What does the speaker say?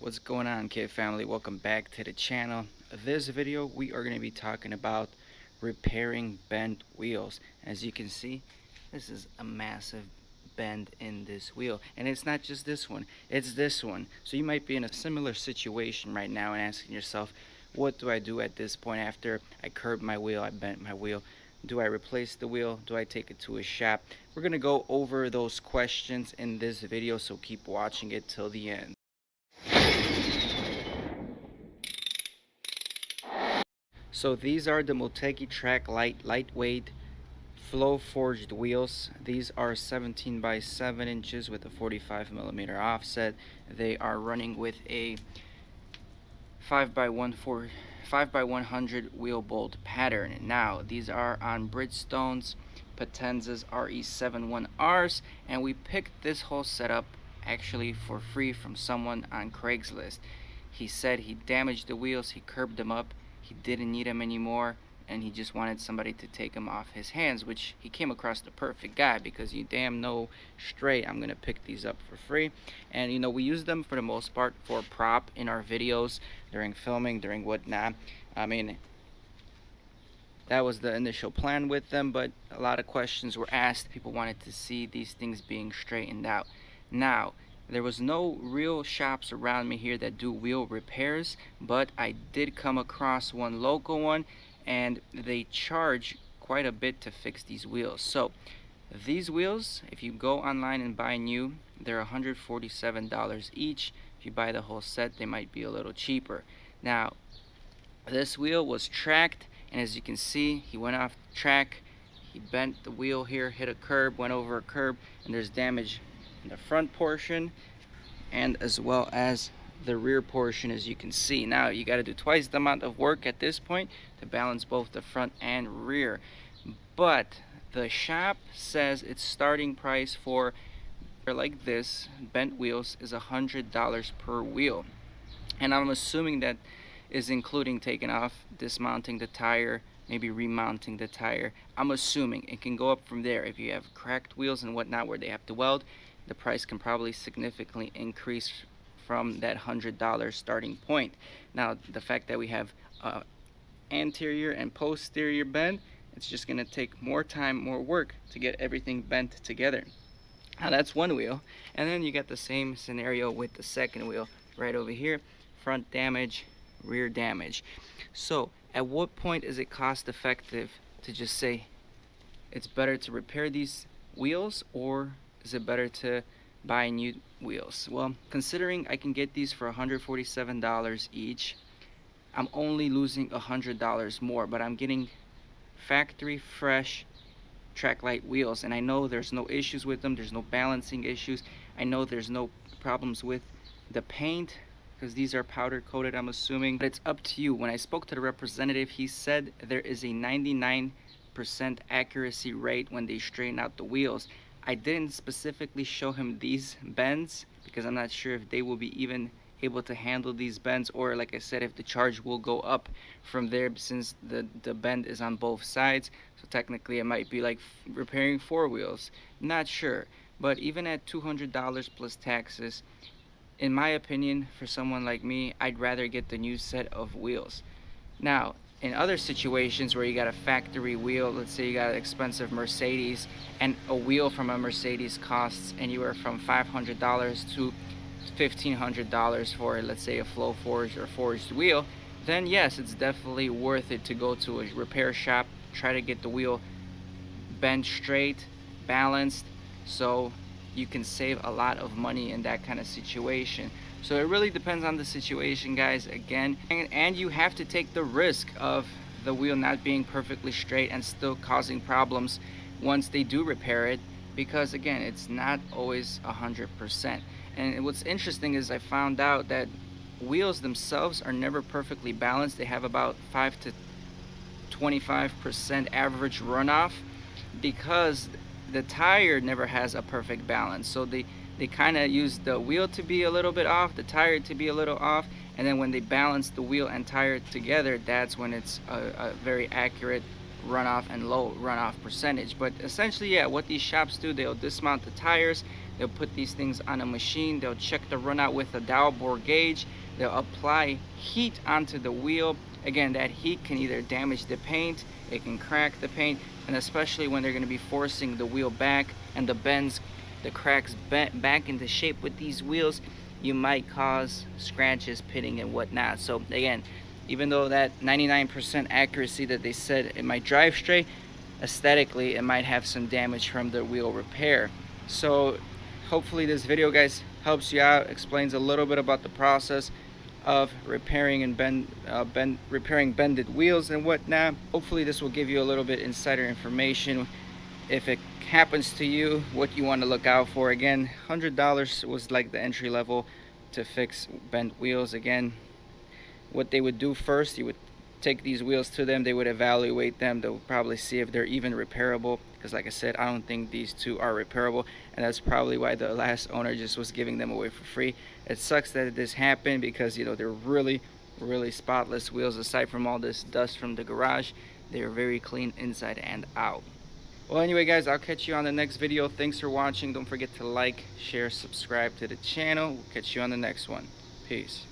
What's going on, kid family? Welcome back to the channel. This video we are going to be talking about repairing bent wheels. As you can see, this is a massive bend in this wheel, and it's not just this one, it's this one. So you might be in a similar situation right now and asking yourself, what do I do at this point after I curbed my wheel, I bent my wheel? Do I replace the wheel? Do I take it to a shop? We're going to go over those questions in this video, so keep watching it till the end. So these are the Motegi Track Light lightweight flow forged wheels. These are 17 by 7 inches with a 45mm offset. They are running with a 5 by 100 wheel bolt pattern. Now these are on Bridgestone's Potenzas RE71Rs, and we picked this whole setup actually for free from someone on Craigslist. He said he damaged the wheels, he curbed them up, he didn't need them anymore, and he just wanted somebody to take them off his hands, which he came across the perfect guy, because you damn know straight I'm gonna pick these up for free. And you know, we use them for the most part for prop in our videos, during filming, during whatnot. I mean, that was the initial plan with them, but a lot of questions were asked. People wanted to see these things being straightened out. Now, there was no real shops around me here that do wheel repairs, but I did come across one local one, and they charge quite a bit to fix these wheels. So these wheels, if you go online and buy new, they're $147 each. If you buy the whole set, they might be a little cheaper. Now, this wheel was tracked, and as you can see, he went off track, he bent the wheel here, hit a curb, went over a curb, and there's damage in the front portion and as well as the rear portion, as you can see. Now you got to do twice the amount of work at this point to balance both the front and rear, but the shop says its starting price for like this bent wheels is $100 per wheel, and I'm assuming that is including taking off, dismounting the tire, maybe remounting the tire. I'm assuming it can go up from there. If you have cracked wheels and whatnot where they have to weld, the price can probably significantly increase from that $100 starting point. Now, the fact that we have anterior and posterior bend, it's just going to take more time, more work to get everything bent together. Now that's one wheel, and then you got the same scenario with the second wheel right over here. Front damage, rear damage. So at what point is it cost effective to just say it's better to repair these wheels, or is it better to buy new wheels? Well, considering I can get these for $147 each, I'm only losing $100 more, but I'm getting factory fresh Tracklight wheels, and I know there's no issues with them, there's no balancing issues, I know there's no problems with the paint, because these are powder coated, I'm assuming. But it's up to you. When I spoke to the representative, he said there is a 99% accuracy rate when they straighten out the wheels. I didn't specifically show him these bends because I'm not sure if they will be even able to handle these bends, or like I said, if the charge will go up from there, since the bend is on both sides. So technically it might be like repairing four wheels, not sure. But even at $200 plus taxes, in my opinion, for someone like me, I'd rather get the new set of wheels. Now, in other situations where you got a factory wheel, let's say you got an expensive Mercedes, and a wheel from a Mercedes costs anywhere from $500 to $1,500 for, let's say, a flow forged or forged wheel, then yes, it's definitely worth it to go to a repair shop, try to get the wheel bent straight, balanced, so you can save a lot of money in that kind of situation. So it really depends on the situation, guys, again, and you have to take the risk of the wheel not being perfectly straight and still causing problems once they do repair it, because again, it's not always 100%. And what's interesting is I found out that wheels themselves are never perfectly balanced. They have about 5 to 25% average runoff, because the tire never has a perfect balance. So they kind of use the wheel to be a little bit off, the tire to be a little off, and then when they balance the wheel and tire together, that's when it's a very accurate runoff and low runoff percentage. But essentially, yeah, what these shops do, they'll dismount the tires, They'll put these things on a machine. They'll check the runout with a dowel bore gauge. They'll apply heat onto the wheel. Again, that heat can either damage the paint, it can crack the paint, and especially when they're going to be forcing the wheel back and the cracks bent back into shape with these wheels, you might cause scratches, pitting, and whatnot. So again, even though that 99% accuracy that they said it might drive straight, aesthetically it might have some damage from the wheel repair. So hopefully this video, guys, helps you out, explains a little bit about the process of repairing and repairing bended wheels and whatnot. Hopefully this will give you a little bit insider information if it happens to you, what you want to look out for. Again, $100 was like the entry level to fix bent wheels. Again, what they would do first, you would take these wheels to them, they would evaluate them, they'll probably see if they're even repairable, because like I said, I don't think these two are repairable, and that's probably why the last owner just was giving them away for free. It sucks that this happened, because you know, they're really spotless wheels. Aside from all this dust from the garage, they're very clean inside and out. Well, anyway, guys, I'll catch you on the next video. Thanks for watching. Don't forget to like, share, subscribe to the channel. We'll catch you on the next one. Peace.